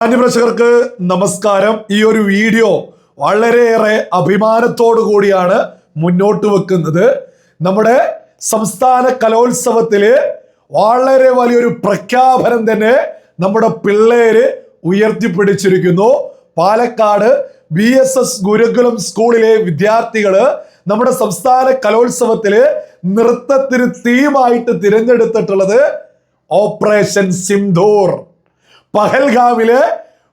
മാന്യപ്രേക്ഷകർക്ക് നമസ്കാരം. ഈ ഒരു വീഡിയോ വളരെയേറെ അഭിമാനത്തോടു കൂടിയാണ് മുന്നോട്ട് വെക്കുന്നത്. നമ്മുടെ സംസ്ഥാന കലോത്സവത്തില് വളരെ വലിയൊരു പ്രഖ്യാപനം തന്നെ നമ്മുടെ പിള്ളേര് ഉയർത്തിപ്പിടിച്ചിരിക്കുന്നു. പാലക്കാട് BSS ഗുരുകുലം സ്കൂളിലെ വിദ്യാർത്ഥികള് നമ്മുടെ സംസ്ഥാന കലോത്സവത്തില് നൃത്തത്തിന് തീമായിട്ട് തിരഞ്ഞെടുത്തിട്ടുള്ളത് ഓപ്പറേഷൻ സിന്ദൂർ. പഹൽഗാമിലെ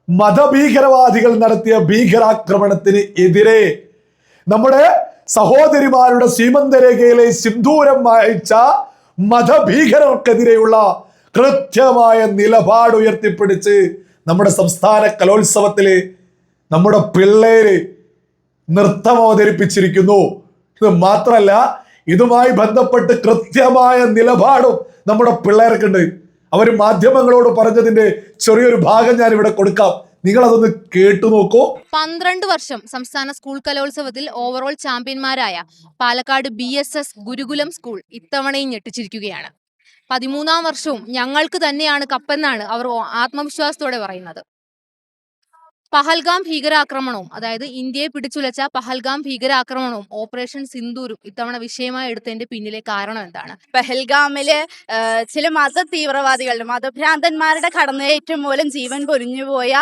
മതഭീകരവാദികൾ നടത്തിയ ഭീകരാക്രമണത്തിന് എതിരെ നമ്മുടെ സഹോദരിമാരുടെ സീമന്തരേഖയിലെ സിന്ദൂരം മായ്ച്ച മതഭീകരർക്കെതിരെയുള്ള കൃത്യമായ നിലപാട് ഉയർത്തിപ്പിടിച്ച് നമ്മുടെ സംസ്ഥാന കലോത്സവത്തില് നമ്മുടെ പിള്ളേര് നൃത്തം അവതരിപ്പിച്ചിരിക്കുന്നു. ഇത് മാത്രല്ല, ഇതുമായി ബന്ധപ്പെട്ട് കൃത്യമായ നിലപാടും നമ്മുടെ പിള്ളേർക്കുണ്ട്. അവർ മാധ്യമങ്ങളോട് പറഞ്ഞതിന്റെ ചെറിയൊരു ഭാഗം ഞാൻ ഇവിടെ കൊടുക്കാം. നിങ്ങൾ അതൊന്ന് കേട്ടു നോക്കൂ. 12 വർഷം സംസ്ഥാന സ്കൂൾ കലോത്സവത്തിൽ ഓവറോൾ ചാമ്പ്യന്മാരായ പാലക്കാട് BSS ഗുരുകുലം സ്കൂൾ ഇത്തവണയും ഞെട്ടിച്ചിരിക്കുകയാണ്. 13ാം വർഷവും ഞങ്ങൾക്ക് തന്നെയാണ് കപ്പെന്നാണ് അവർ ആത്മവിശ്വാസത്തോടെ പറയുന്നത്. പഹൽഗാം ഭീകരാക്രമണവും, അതായത് ഇന്ത്യയെ പിടിച്ചുലച്ച പഹൽഗാം ഭീകരാക്രമണവും ഓപ്പറേഷൻ സിന്ദൂരും ഇത്തവണ വിഷയമായി എടുത്തതിന്റെ പിന്നിലെ കാരണം എന്താണ്? പഹൽഗാമില് ചില മത തീവ്രവാദികളുടെ മതഭ്രാന്തന്മാരുടെ കടന്നുകയറ്റം മൂലം ജീവൻ പൊലിഞ്ഞുപോയ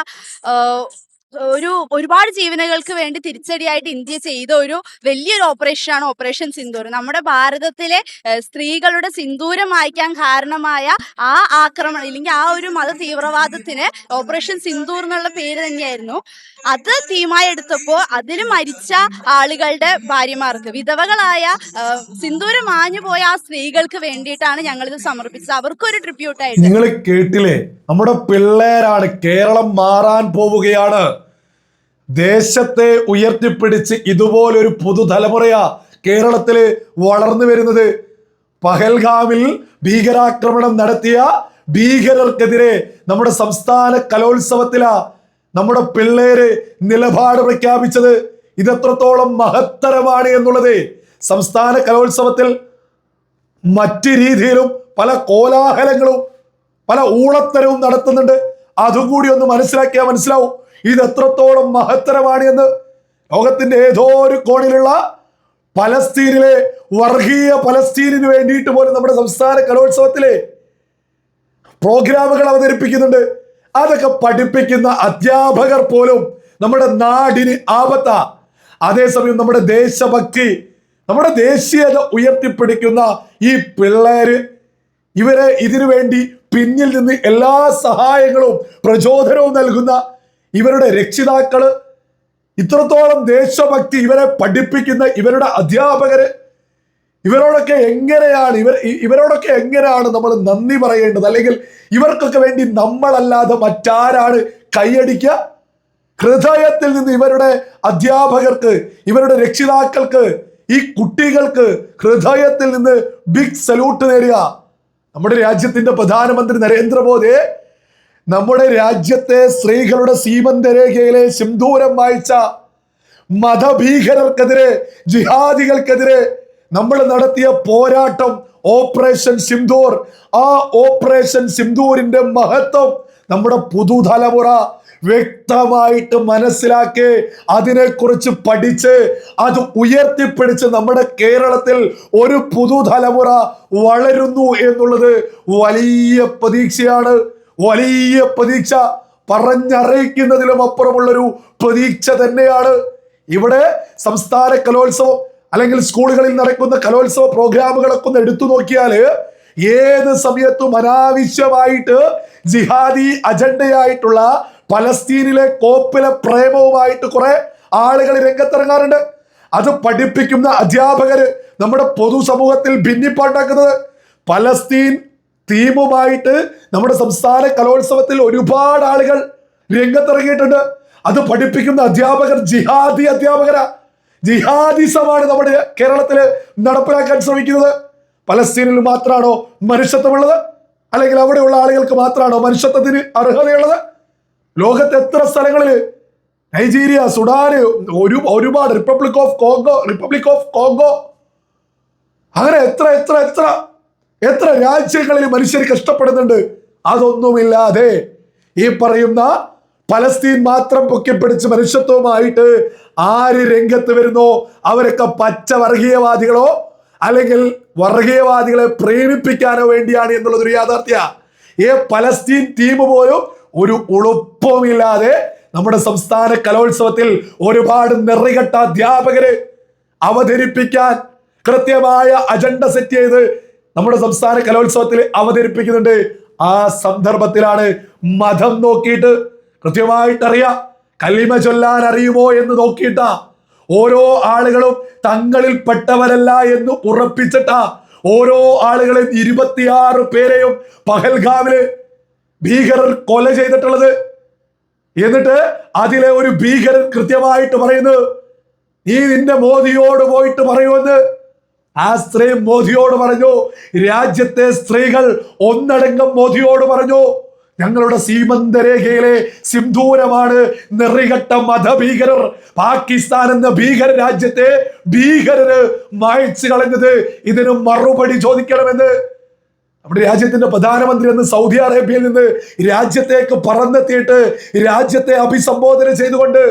ഒരുപാട് ജീവനുകൾക്ക് വേണ്ടി തിരിച്ചടിയായിട്ട് ഇന്ത്യ ചെയ്ത ഒരു വലിയൊരു ഓപ്പറേഷനാണ് ഓപ്പറേഷൻ സിന്ദൂർ. നമ്മുടെ ഭാരതത്തിലെ സ്ത്രീകളുടെ സിന്ദൂരം മായ്ക്കാൻ കാരണമായ ആ ആക്രമണം, ഇല്ലെങ്കിൽ ആ ഒരു മത തീവ്രവാദത്തിന് ഓപ്പറേഷൻ സിന്ദൂർ എന്നുള്ള പേര് തന്നെയായിരുന്നു. അത് തീമായി എടുത്തപ്പോൾ അതിൽ മരിച്ച ആളുകളുടെ ഭാര്യമാർക്ക്, വിധവകളായ സിന്ദൂരം മാഞ്ഞു പോയ ആ സ്ത്രീകൾക്ക് വേണ്ടിയിട്ടാണ് ഞങ്ങളിത് സമർപ്പിച്ചത്. അവർക്കൊരു ട്രിബ്യൂട്ടായിട്ട്. നിങ്ങൾ കേട്ടില്ലേ? നമ്മുടെ പിള്ളേരാണ്. കേരളം മാറാൻ പോവുകയാണ്. ദേശത്തെ ഉയർത്തിപ്പിടിച്ച് ഇതുപോലൊരു പുതുതലമുറയാ കേരളത്തില് വളർന്നു വരുന്നത്. പഹൽഗാമിൽ ഭീകരാക്രമണം നടത്തിയ ഭീകരർക്കെതിരെ നമ്മുടെ സംസ്ഥാന കലോത്സവത്തിലാ നമ്മുടെ പിള്ളേര് നിലപാട് പ്രഖ്യാപിച്ചത്. ഇതെത്രത്തോളം മഹത്തരമാണ് എന്നുള്ളത് സംസ്ഥാന കലോത്സവത്തിൽ മറ്റു രീതിയിലും പല കോലാഹലങ്ങളും പല ഊളത്തരവും നടത്തുന്നുണ്ട്. അതും കൂടി ഒന്ന് മനസ്സിലാക്കിയാൽ മനസ്സിലാവും ഇത് എത്രത്തോളം മഹത്തരമാണ് എന്ന്. ലോകത്തിന്റെ ഏതോ ഒരു കോണിലുള്ള പലസ്തീനിലെ വർഗീയ പലസ്തീനിന് വേണ്ടിയിട്ട് പോലും നമ്മുടെ സംസ്ഥാന കലോത്സവത്തിലെ പ്രോഗ്രാമുകൾ അവതരിപ്പിക്കുന്നുണ്ട്. അതൊക്കെ പഠിപ്പിക്കുന്ന അധ്യാപകർ പോലും നമ്മുടെ നാടിന് ആപത്താ. അതേസമയം നമ്മുടെ ദേശഭക്തി, നമ്മുടെ ദേശീയത ഉയർത്തിപ്പിടിക്കുന്ന ഈ പിള്ളേര്, ഇവരെ ഇതിനു വേണ്ടി പിന്നിൽ നിന്ന് എല്ലാ സഹായങ്ങളും പ്രചോദനവും നൽകുന്ന ഇവരുടെ രക്ഷിതാക്കള്, ഇത്രത്തോളം ദേശഭക്തി ഇവരെ പഠിപ്പിക്കുന്ന ഇവരുടെ അധ്യാപകര്, ഇവരോടൊക്കെ എങ്ങനെയാണ് നമ്മൾ നന്ദി പറയേണ്ടത്? അല്ലെങ്കിൽ ഇവർക്കൊക്കെ വേണ്ടി നമ്മളല്ലാതെ മറ്റാരാണ് കൈയടിക്കുക? ഹൃദയത്തിൽ നിന്ന് ഇവരുടെ അധ്യാപകർക്ക്, ഇവരുടെ രക്ഷിതാക്കൾക്ക്, ഈ കുട്ടികൾക്ക് ഹൃദയത്തിൽ നിന്ന് ബിഗ് സല്യൂട്ട് നേടുക. നമ്മുടെ രാജ്യത്തിന്റെ പ്രധാനമന്ത്രി നരേന്ദ്രമോദി നമ്മുടെ രാജ്യത്തെ സ്ത്രീകളുടെ സീമന്തരേഖയിലെ സിന്ദൂരം മായ്ച്ച മതഭീകരർക്കെതിരെ, ജിഹാദികൾക്കെതിരെ നമ്മൾ നടത്തിയ പോരാട്ടം ഓപ്പറേഷൻ സിന്ദൂർ, ആ ഓപ്പറേഷൻ സിന്ദൂരിന്റെ മഹത്വം നമ്മുടെ പുതുതലമുറ വ്യക്തമായിട്ട് മനസ്സിലാക്കി അതിനെക്കുറിച്ച് പഠിച്ച് അത് ഉയർത്തിപ്പിടിച്ച് നമ്മുടെ കേരളത്തിൽ ഒരു പുതുതലമുറ വളരുന്നു എന്നുള്ളത് വലിയ പ്രതീക്ഷയാണ്. വലിയ പ്രതീക്ഷ, പറഞ്ഞറിയിക്കുന്നതിലും അപ്പുറമുള്ളൊരു പ്രതീക്ഷ തന്നെയാണ്. ഇവിടെ സംസ്ഥാന കലോത്സവം അല്ലെങ്കിൽ സ്കൂളുകളിൽ നടക്കുന്ന കലോത്സവ പ്രോഗ്രാമുകളൊക്കെ ഒന്ന് എടുത്തു നോക്കിയാല് ഏത് സമയത്തും അനാവശ്യമായിട്ട് ജിഹാദി അജണ്ടയായിട്ടുള്ള പലസ്തീനിലെ കോപ്പിലെ പ്രേമവുമായിട്ട് കുറെ ആളുകൾ രംഗത്തിറങ്ങാറുണ്ട്. അത് പഠിപ്പിക്കുന്ന അധ്യാപകര് നമ്മുടെ പൊതുസമൂഹത്തിൽ ഭിന്നിപ്പുണ്ടാക്കുന്നത്. പലസ്തീൻ തീമുമായിട്ട് നമ്മുടെ സംസ്ഥാന കലോത്സവത്തിൽ ഒരുപാട് ആളുകൾ രംഗത്തിറങ്ങിയിട്ടുണ്ട്. അത് പഠിപ്പിക്കുന്ന അധ്യാപകർ ജിഹാദി അധ്യാപകരാ. ജിഹാദിസമാണ് നമ്മുടെ കേരളത്തില് നടപ്പിലാക്കാൻ ശ്രമിക്കുന്നത്. പലസ്തീനിൽ മാത്രമാണോ മനുഷ്യത്വമുള്ളത്? അല്ലെങ്കിൽ അവിടെയുള്ള ആളുകൾക്ക് മാത്രമാണോ മനുഷ്യത്വത്തിന് അർഹതയുള്ളത്? ലോകത്ത് എത്ര സ്ഥലങ്ങളില്, നൈജീരിയ, സുഡാന്, ഒരുപാട് റിപ്പബ്ലിക് ഓഫ് കോങ്കോ, അങ്ങനെ എത്ര എത്ര എത്ര എത്ര രാജ്യങ്ങളിൽ മനുഷ്യർ കഷ്ടപ്പെടുന്നുണ്ട്. അതൊന്നുമില്ലാതെ ഈ പറയുന്ന പലസ്തീൻ മാത്രം പൊക്കിപ്പിടിച്ച് മനുഷ്യത്വവുമായിട്ട് ആര് രംഗത്ത് വരുന്നോ അവരൊക്കെ പച്ച വർഗീയവാദികളോ അല്ലെങ്കിൽ വർഗീയവാദികളെ പ്രേരിപ്പിക്കാനോ വേണ്ടിയാണ് എന്നുള്ളതൊരു യാഥാർത്ഥ്യ. പലസ്തീൻ ടീം പോലും ഒരു ഉളുപ്പവുമില്ലാതെ നമ്മുടെ സംസ്ഥാന കലോത്സവത്തിൽ ഒരുപാട് നെറികെട്ട അധ്യാപകര് അവതരിപ്പിക്കാൻ കൃത്യമായ അജണ്ട സെറ്റ് ചെയ്ത് നമ്മുടെ സംസ്ഥാന കലോത്സവത്തിൽ അവതരിപ്പിക്കുന്നുണ്ട്. ആ സന്ദർഭത്തിലാണ് മതം നോക്കിയിട്ട് കൃത്യമായിട്ടറിയാം, കലിമ ചൊല്ലാൻ അറിയുമോ എന്ന് നോക്കിയിട്ടാ, ഓരോ ആളുകളും തങ്ങളിൽ പെട്ടവരല്ല എന്ന് ഉറപ്പിച്ചിട്ടാ ഓരോ ആളുകളെയും 26 പേരെയും പഹൽഗാമില് ഭീകരർ കൊല ചെയ്തിട്ടുള്ളത്. എന്നിട്ട് അതിലെ ഒരു ഭീകരൻ കൃത്യമായിട്ട് പറയുന്നു, നീ നിന്റെ മോദിയോട് പോയിട്ട് പറയുമെന്ന്. ആ സ്ത്രീ മോദിയോട് പറഞ്ഞു, രാജ്യത്തെ സ്ത്രീകൾ ഒന്നടങ്കം മോദിയോട് പറഞ്ഞു, ഞങ്ങളുടെ സീമന്തരേഖയിലെ സിന്ദൂരമാണ് നെറികെട്ട മതഭീകരർ പാകിസ്ഥാൻ എന്ന ഭീകര രാജ്യത്തെ ഭീകരര് മായ്ച്ചു കളഞ്ഞത്, ഇതിന് മറുപടി ചോദിക്കണമെന്ന്. നമ്മുടെ രാജ്യത്തിന്റെ പ്രധാനമന്ത്രി എന്ന് സൗദി അറേബ്യയിൽ നിന്ന് രാജ്യത്തേക്ക് പറന്നെത്തിയിട്ട് രാജ്യത്തെ അഭിസംബോധന ചെയ്തുകൊണ്ട്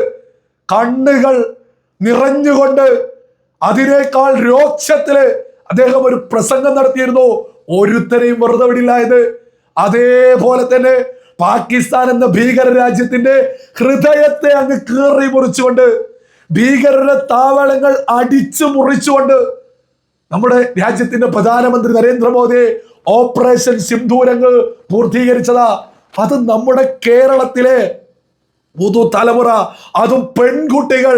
കണ്ണുകൾ നിറഞ്ഞുകൊണ്ട് അതിനേക്കാൾ രോക്ഷത്തില് അദ്ദേഹം ഒരു പ്രസംഗം നടത്തിയിരുന്നു. ഒരുത്തരെയും വെറുതെ വിടില്ല എന്ന്. അതേപോലെ തന്നെ പാകിസ്ഥാൻ എന്ന ഭീകര രാജ്യത്തിന്റെ ഹൃദയത്തെ അങ്ങ് കീറി മുറിച്ചുകൊണ്ട് ഭീകരരുടെ താവളങ്ങൾ അടിച്ചു മുറിച്ചുകൊണ്ട് നമ്മുടെ രാജ്യത്തിന്റെ പ്രധാനമന്ത്രി നരേന്ദ്രമോദി ഓപ്പറേഷൻ സിന്ദൂരങ്ങൾ പൂർത്തീകരിച്ചതാ. അത് നമ്മുടെ കേരളത്തിലെ പുതുതലമുറ, അതും പെൺകുട്ടികൾ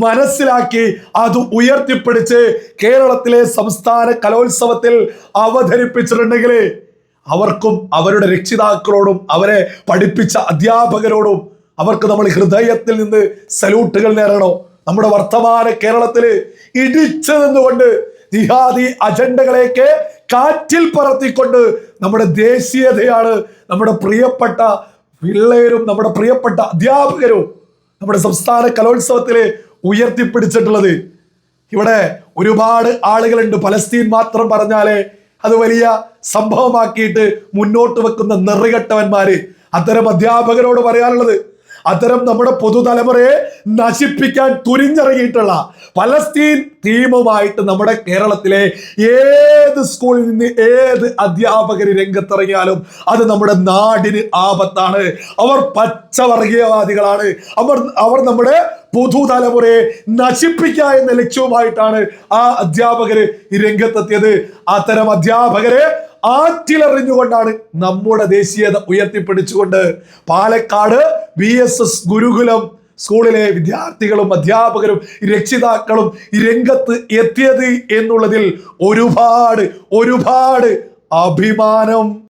മനസ്സിലാക്കി അത് ഉയർത്തിപ്പിടിച്ച് കേരളത്തിലെ സംസ്ഥാന കലോത്സവത്തിൽ അവതരിപ്പിച്ചിട്ടുണ്ടെങ്കിൽ അവർക്കും അവരുടെ രക്ഷിതാക്കളോടും അവരെ പഠിപ്പിച്ച അധ്യാപകരോടും അവർക്ക് നമ്മൾ ഹൃദയത്തിൽ നിന്ന് സല്യൂട്ടുകൾ നേടണോ. നമ്മുടെ വർത്തമാന കേരളത്തില് ഇടിച്ചു നിന്നുകൊണ്ട് ജിഹാദി അജണ്ടകളെയൊക്കെ കാറ്റിൽ പറത്തിക്കൊണ്ട് നമ്മുടെ ദേശീയതയാണ് നമ്മുടെ പ്രിയപ്പെട്ട പിള്ളേരും നമ്മുടെ പ്രിയപ്പെട്ട അധ്യാപകരും നമ്മുടെ സംസ്ഥാന കലോത്സവത്തില് ഉയർത്തിപ്പിടിച്ചിട്ടുള്ളത്. ഇവിടെ ഒരുപാട് ആളുകളുണ്ട് പലസ്തീൻ മാത്രം പറഞ്ഞാലേ അത് വലിയ സംഭവമാക്കിയിട്ട് മുന്നോട്ട് വെക്കുന്ന നെറികെട്ടവന്മാര്. അത്തരം അധ്യാപകരോട് പറയാനുള്ളത്, അത്തരം നമ്മുടെ പുതുതലമുറയെ നശിപ്പിക്കാൻ തുനിഞ്ഞിറങ്ങിയിട്ടുള്ള പലസ്തീൻ ടീമുമായിട്ട് നമ്മുടെ കേരളത്തിലെ ഏത് സ്കൂളിൽ നിന്ന് ഏത് അധ്യാപകര് രംഗത്തിറങ്ങിയാലും അത് നമ്മുടെ നാടിന് ആപത്താണ്. അവർ പച്ചവർഗീയവാദികളാണ്. അവർ നമ്മുടെ പുതുതലമുറയെ നശിപ്പിക്കുക എന്ന ലക്ഷ്യവുമായിട്ടാണ് ആ അധ്യാപകര് ഈ രംഗത്തെത്തിയത്. അത്തരം അധ്യാപകരെ ആറ്റിലെറിഞ്ഞുകൊണ്ടാണ് നമ്മുടെ ദേശീയത ഉയർത്തിപ്പിടിച്ചുകൊണ്ട് പാലക്കാട് BSS ഗുരുകുലം സ്കൂളിലെ വിദ്യാർത്ഥികളും അധ്യാപകരും രക്ഷിതാക്കളും രംഗത്ത് എത്തിയത് എന്നുള്ളതിൽ ഒരുപാട് അഭിമാനം